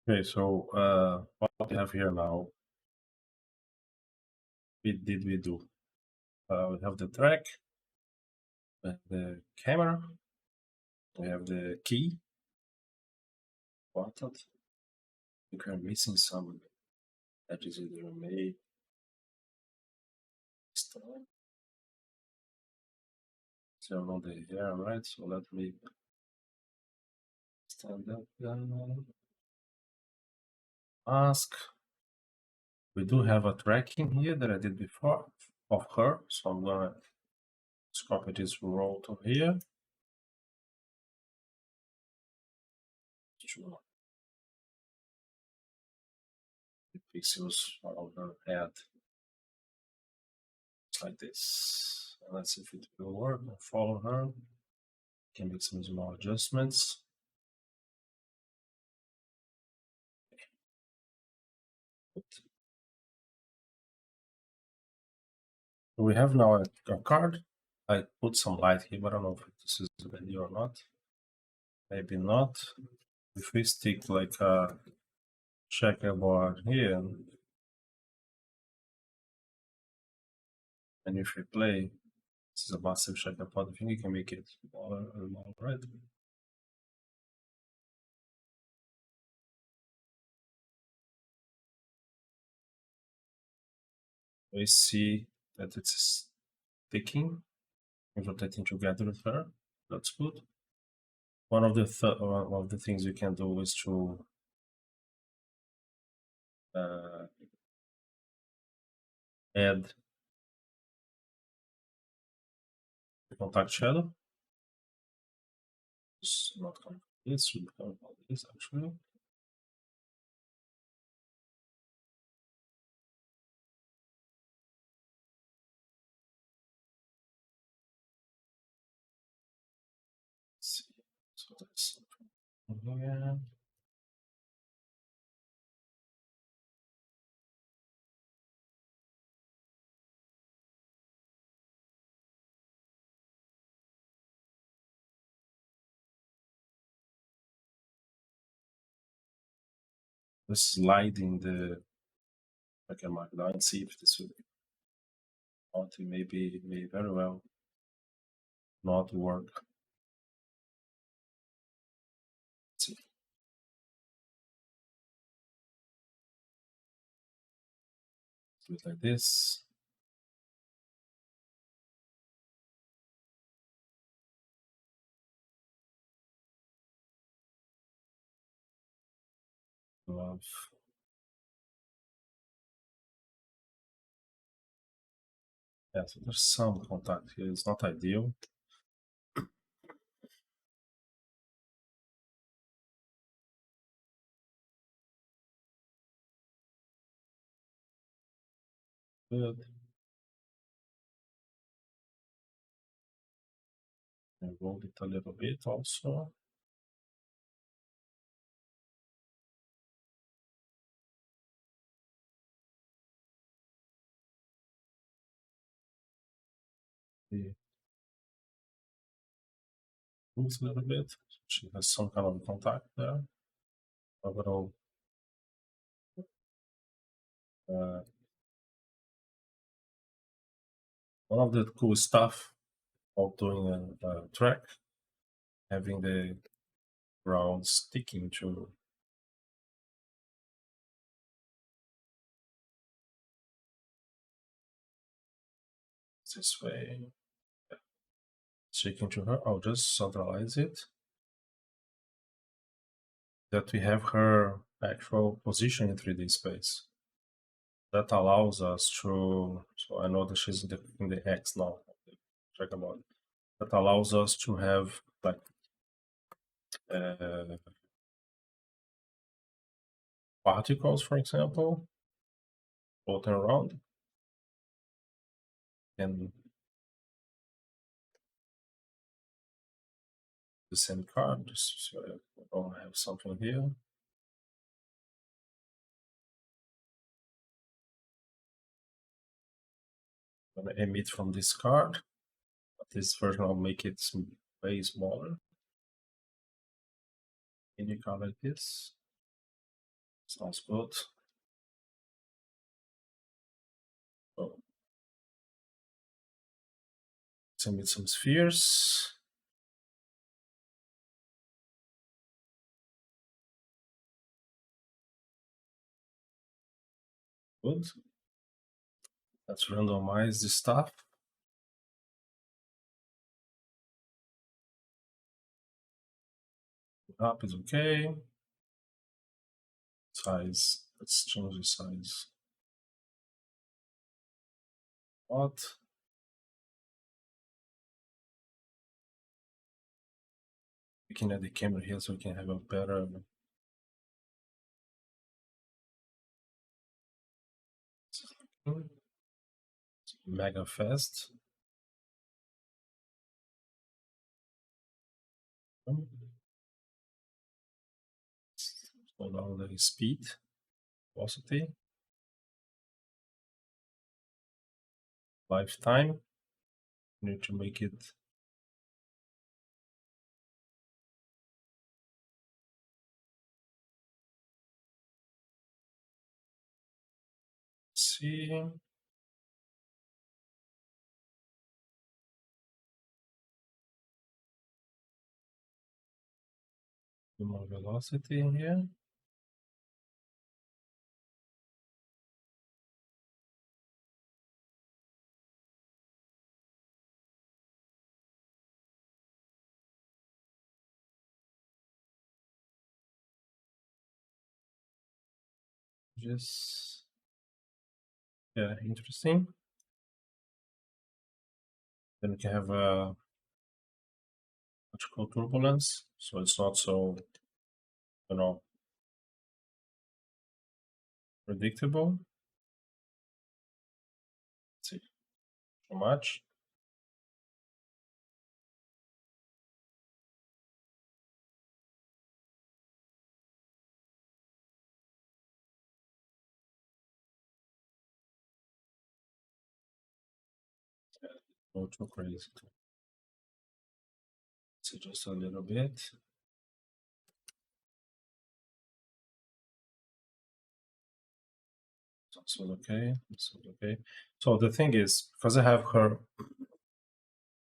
Okay, so what we have here now, what did we do? We have the track, we have the camera, we have the key, button. I think we're missing some that is either made. So on the hair, right? So let me stand up. Mask. We do have a tracking here that I did before of her, so I'm gonna copy this row to here. The pixels on her head. Like this. And let's see if it will work. I'll follow her. Can make some small adjustments. We have now a card. I put some light here, but I don't know if this is a video or not. Maybe not. If we stick like a checkerboard here, and if we play, this is a massive checkerboard. I think you can make it smaller and more, right? We see that it's sticking and rotating together with her. That's good. One of the things you can do is to add the contact shadow. It's not coming from this, should be coming from this actually. Let's see. So that's something here. Let's slide in the I can mark down and see if this will not may very well not work. Let's see. Do it like this. Love. Yeah, so there's some contact here. It's not ideal. Good. I rolled it a little bit also. The moves a little bit. She has some kind of contact there. Overall, one of the cool stuff of doing a track, having the ground sticking to this way, sticking to her. I'll just centralize it. That we have her actual position in 3D space. That allows us to, so I know that she's in the X now, check about it. That allows us to have like particles, for example, floating around. And the same card, just so I don't have something here. I'm gonna emit from this card, but this version I'll make it way smaller. Any card like this. Sounds good. So, send me some spheres. Good. Let's randomize the stuff. Up is okay. Size. Let's change the size. What? Looking at the camera here so we can have a better mega fast. Slow down the speed, velocity, lifetime. Need to make it see. More velocity in here. Just yeah, interesting. Then we can have a what you call turbulence, so it's not so predictable. Let's see how much. Not too crazy. So just a little bit. So okay. So okay. So the thing is, because I have her,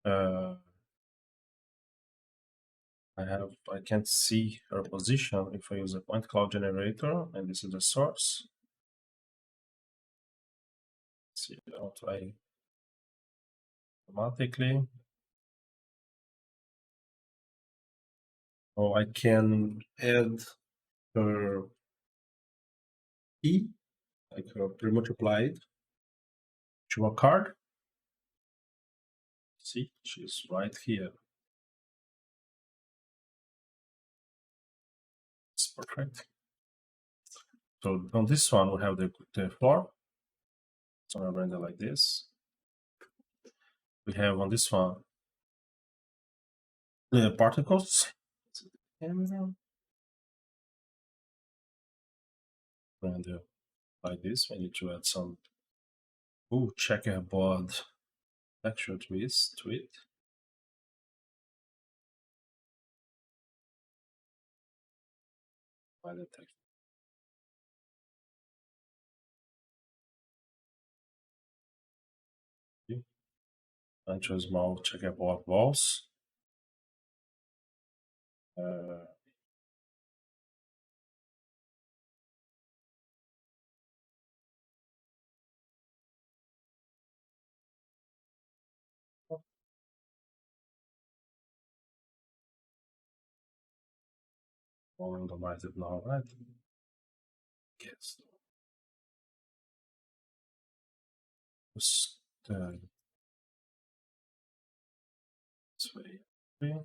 I can't see her position if I use a point cloud generator, and this is the source. Let's see, I'll try automatically. Oh, I can add her E, like her pre-multiplied, to a card. See, she's right here. It's perfect. So on this one, we have the floor. So I render like this. We have on this one the particles. Render like this. We need to add some checkerboard texture twist to it. By the texture. And choose small checkerboard walls. I'll randomize it now, right? Yes. Just this way. Okay.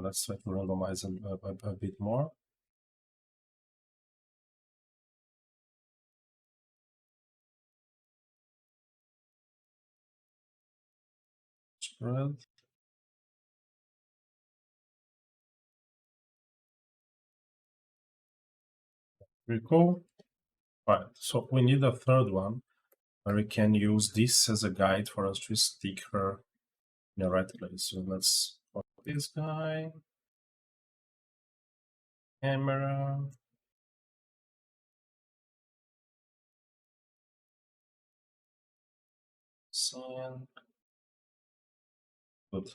Let's try to randomize a bit more. thread. Very cool. Right, so we need a third one where we can use this as a guide for us to stick her in the right place. So let's put this guy, camera, send. Good.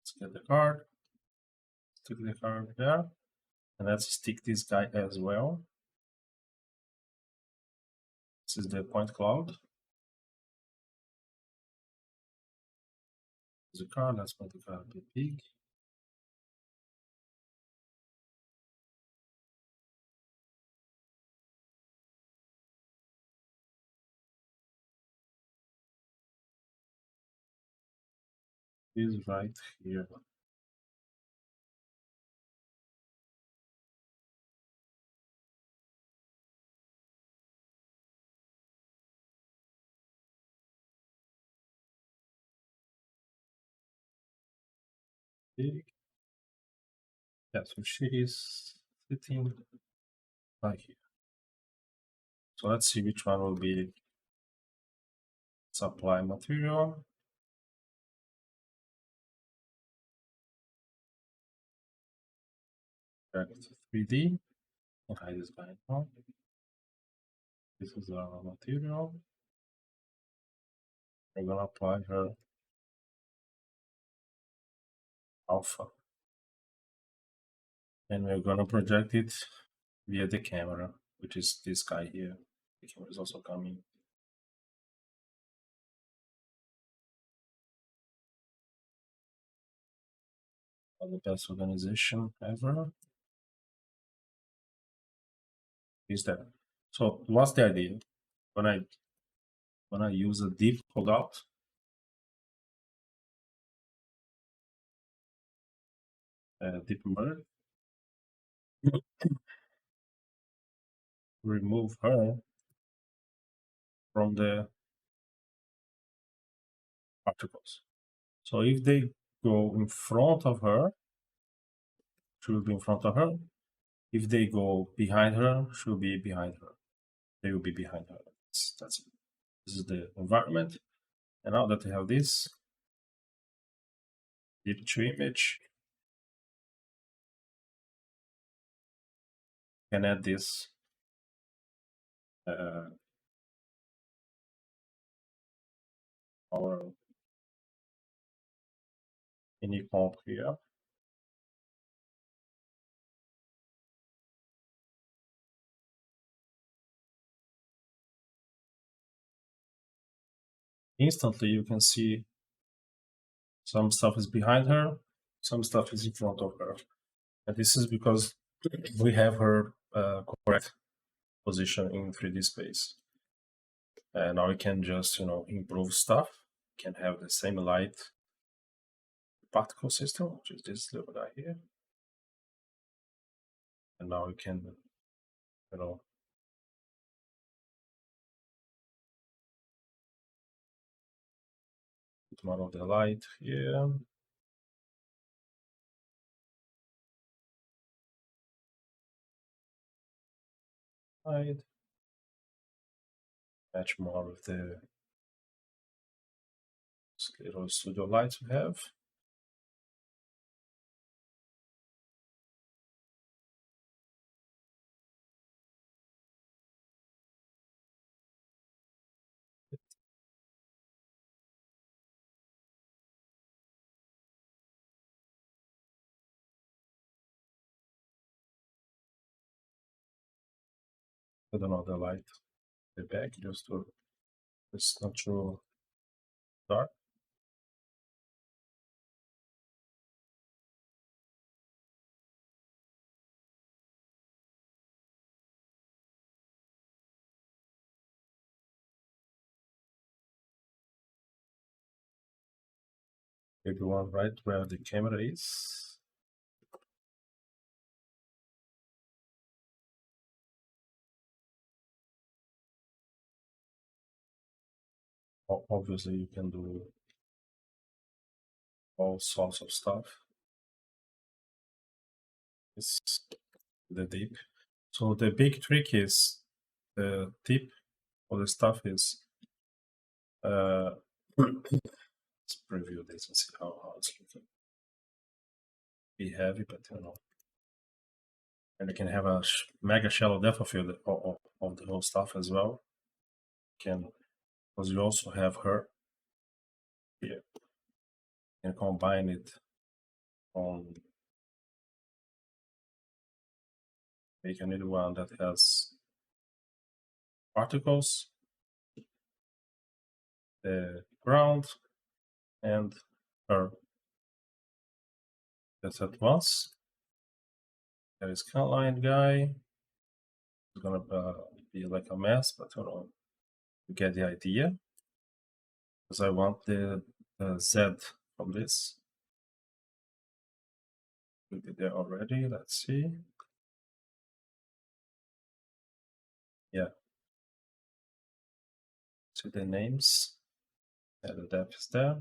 Let's get the card, stick the card there, and let's stick this guy as well. This is the point cloud. The card, let's make the card a bit big. Is right here. Big. Yeah, so she is sitting right here. So let's see which one will be supply material. Drag it to 3D and hide this guy now. This is our material. We're gonna apply her alpha. And we're gonna project it via the camera, which is this guy here. The camera is also coming. The best organization ever is there. So what's the idea? When I use a deep holdout, deep merge, remove her from the particles. So if they go in front of her, she will be in front of her. If they go behind her, she'll be behind her. They will be behind her. That's it. This is the environment. And now that we have this, deep to image, can add this our mini comp here. Instantly, you can see some stuff is behind her, some stuff is in front of her. And this is because we have her correct position in 3D space. And now we can just, improve stuff. Can have the same light particle system, which is this little guy here. And now we can, put more of the light here. Light. Match more with the little studio lights we have. Put another light the back just to it's not too dark. Maybe one right where the camera is. Obviously, you can do all sorts of stuff. It's the tip. So the big trick is the tip or the stuff is let's preview this and see how it's looking. Be heavy, but and you can have a mega shallow depth of field of the whole stuff as well. Because you also have her here, and combine it on make a new one that has particles, the ground, and her. That's at once. There is line guy. It's gonna be like a mess, but you get the idea. Because I want the Z from this. We did there already. Let's see. Yeah. See the names. Yeah, the depth is there.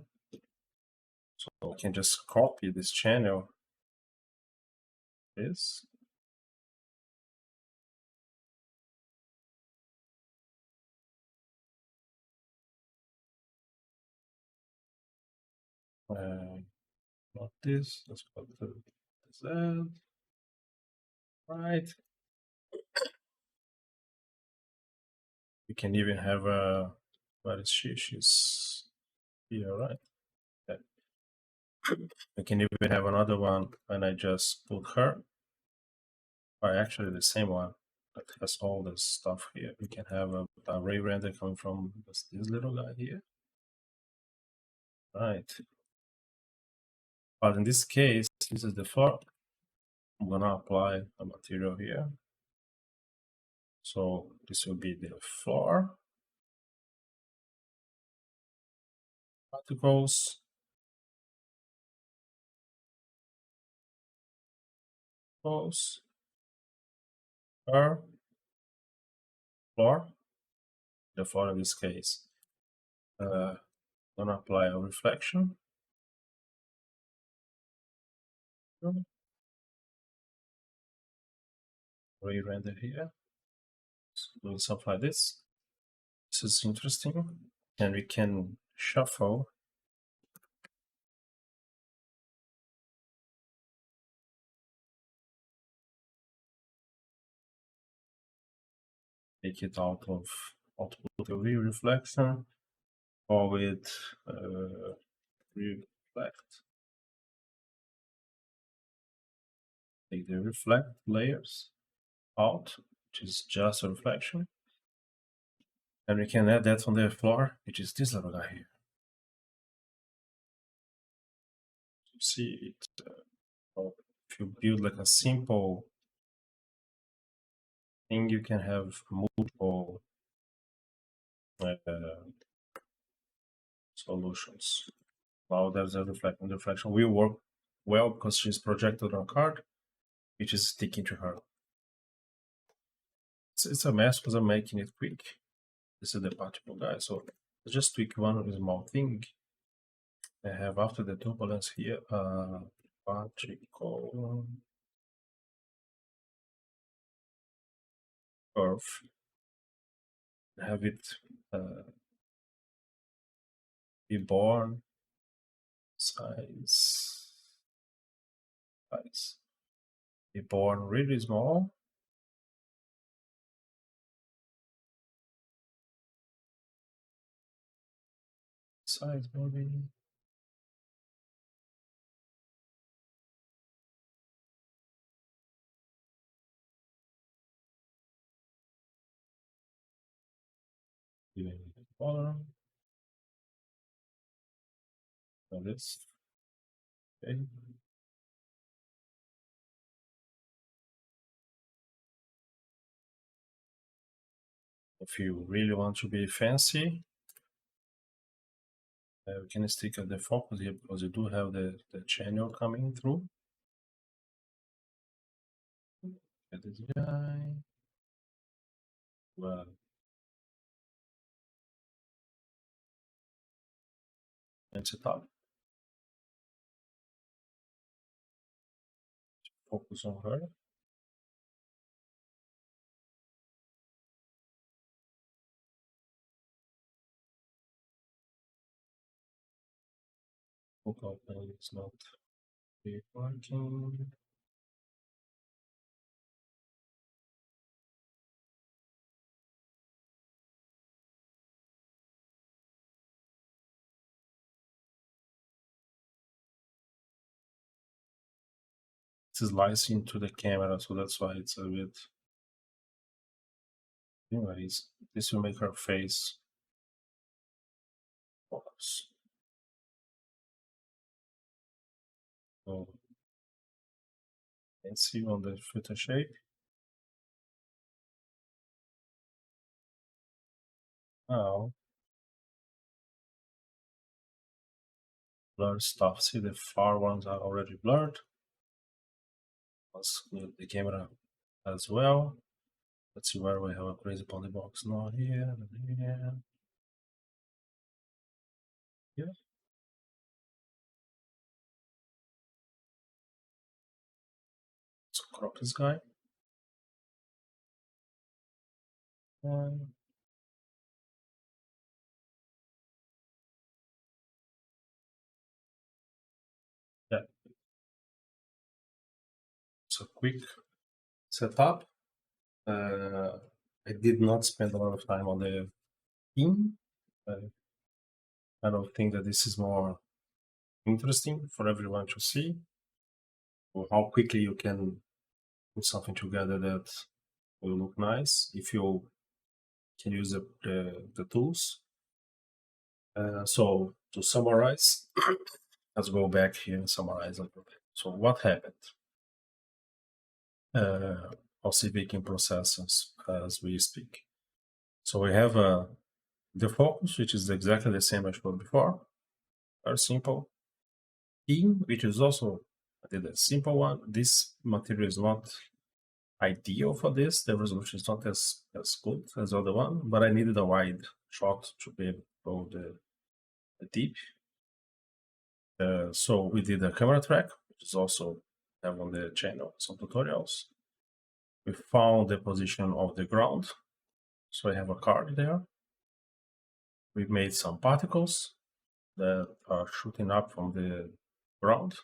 So I can just copy this channel. This. Not this. Let's put the Z. Right. We can even have a. Where is she? She's here, right? Yeah. We can even have another one, and I just put her. Or actually, the same one that has all this stuff here. We can have a ray render coming from this little guy here. Right. But in this case, this is the floor. I'm gonna apply a material here. So this will be the floor. Particles. Pose. Her. Floor. The floor in this case. Gonna apply a reflection. Re-render here. So do something like this. This is interesting. And we can shuffle. Take it out of output UV reflection, or with reflect. Take the reflect layers out, which is just a reflection. And we can add that on the floor, which is this little guy here. You see it. If you build like a simple thing, you can have multiple solutions. Now there's a reflection. The reflection will work well because she's projected on a card, which is sticking to her. It's a mess because I'm making it quick. This is the particle guy. So let's just tweak one small thing. I have after the turbulence here particle curve. Have it be born size be born really small. Size maybe. Even smaller. Like this. Okay. If you really want to be fancy, we can stick at the focus here because you do have the channel coming through. Get this guy. Well, and set up. focus on her. Focal plane is not working. It's slicing to the camera, so that's why it's a bit. Anyways, this will make her face focus. So let's see on the filter shape. Now, blur stuff. See, the far ones are already blurred. Let's mute the camera as well. Let's see where we have a crazy polybox. Not here, not here. Yeah. So crop this guy. And yeah, it's a quick setup. I did not spend a lot of time on the theme. I don't think that this is more interesting for everyone to see, or how quickly you can put something together that will look nice if you can use the tools. So to summarize, let's go back here and summarize a little bit. So what happened? I'll see if we can process as we speak. So we have the focus, which is exactly the same as I showed before. Very simple. Theme, which is also I did a simple one. This material is not ideal for this. The resolution is not as good as the other one, but I needed a wide shot to be able to go the deep. So we did a camera track, which is also have on the channel some tutorials. We found the position of the ground, so I have a card there. We made some particles that are shooting up from the ground.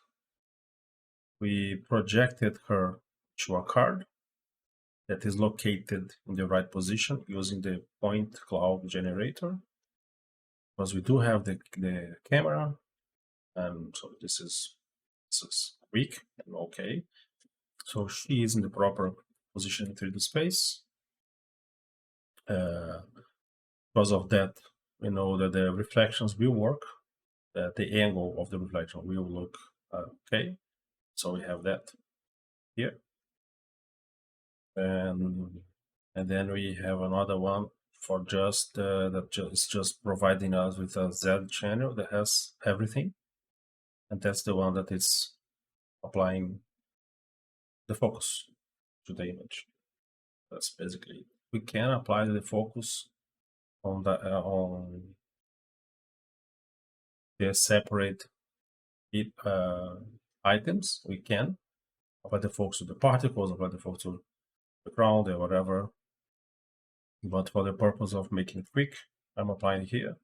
We projected her to a card that is located in the right position using the point cloud generator, because we do have the camera, and so this is weak and okay. So she is in the proper position in 3D space. Because of that, we know that the reflections will work, that the angle of the reflection will look okay. So we have that here. And then we have another one for just is just providing us with a Z channel that has everything, and that's the one that is applying the focus to the image. That's basically it. We can apply the focus on the separate items. We can apply the focus to the particles, apply the focus to the ground or whatever. But for the purpose of making it quick, I'm applying here.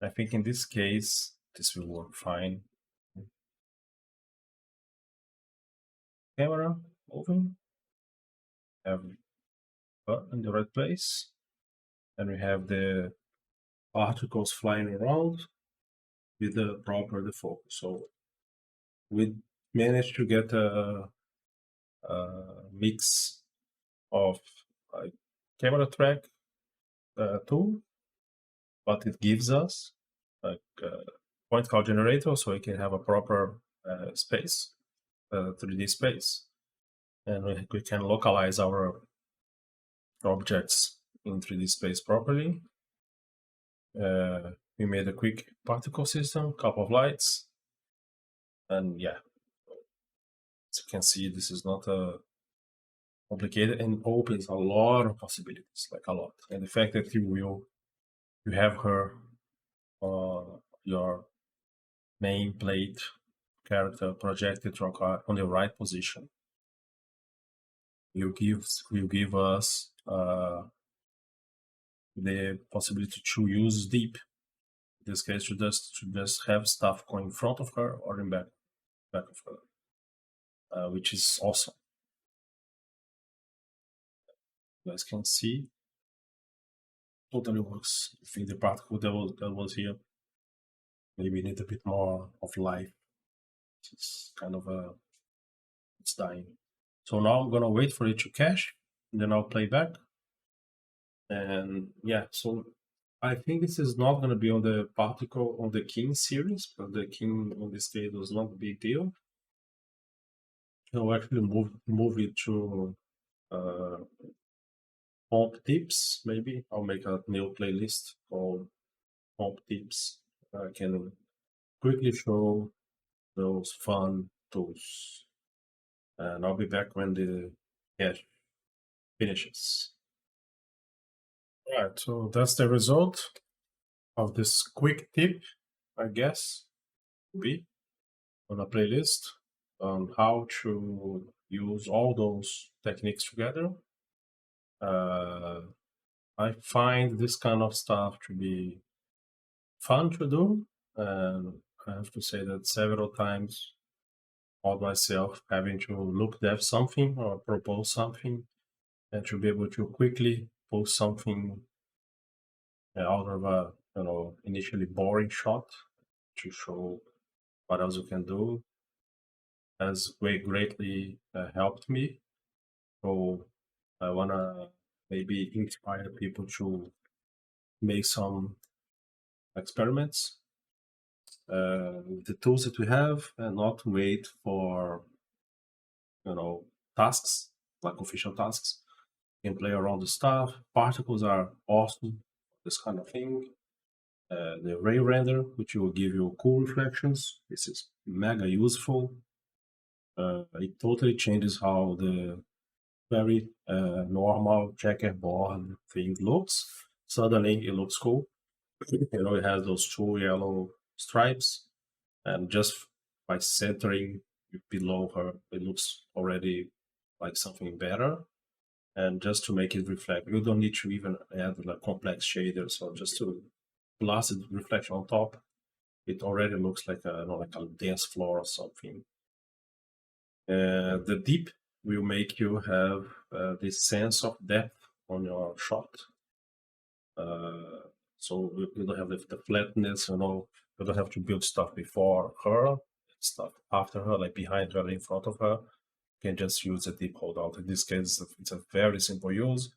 I think in this case, this will work fine. Camera moving, have button in the right place, and we have the particles flying around with the proper focus. So we managed to get a mix of camera track tool, but it gives us like point cloud generator, so we can have a proper space, 3D space, and we can localize our objects in 3D space properly. We made a quick particle system, couple of lights, and yeah, as you can see, this is not complicated and opens a lot of possibilities, like a lot. And the fact that you have her your nameplate character projected on the right position will give us the possibility to use deep. In this case, to just have stuff going in front of her or in back of her, which is awesome. You guys can see totally works. I think the particle that was here maybe need a bit more of life. It's kind of it's dying. So now I'm gonna wait for it to cache, and then I'll play back. And yeah, so I think this is not gonna be on the particle on the king series, but the king on this case was not a big deal. I'll actually move it to compTips. Maybe I'll make a new playlist called compTips. I can quickly show those fun tools, and I'll be back when the cache finishes. Right, so that's the result of this quick tip, I guess, be on a playlist on how to use all those techniques together. I find this kind of stuff to be fun to do, and I have to say that several times on myself having to look dev something or propose something and to be able to quickly post something out of a initially boring shot to show what else you can do has greatly helped me. So I wanna maybe inspire people to make some experiments with the tools that we have and not wait for tasks like official tasks. You can play around the stuff. Particles are awesome. This kind of thing. The ray render, which will give you cool reflections. This is mega useful. It totally changes how the very normal checkerboard thing looks. Suddenly it looks cool. It has those two yellow stripes, and just by centering below her, it looks already like something better. And just to make it reflect, you don't need to even add like complex shaders or just to blast the reflection on top. It already looks like a dance floor or something. The deep will make you have this sense of depth on your shot. So you don't have the flatness, you don't have to build stuff before her, stuff after her, like behind her, in front of her. You can just use a deep holdout. In this case, it's a very simple use.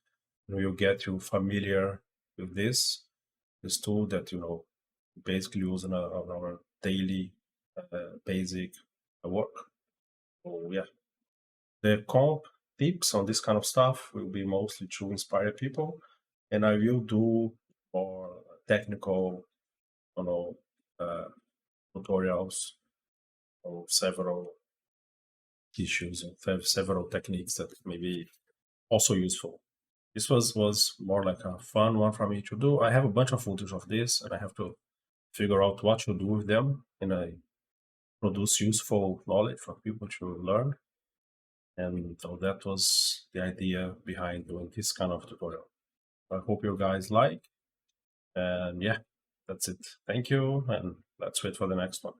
You get you familiar with this tool that basically use on our daily basic work. So yeah, the comp tips on this kind of stuff will be mostly to inspire people, and I will do more technical, uh, tutorials on several issues and several techniques that may be also useful. This was more like a fun one for me to do. I have a bunch of footage of this, and I have to figure out what to do with them, and I produce useful knowledge for people to learn. And so that was the idea behind doing this kind of tutorial. I hope you guys like, and yeah, that's it. Thank you, and let's wait for the next one.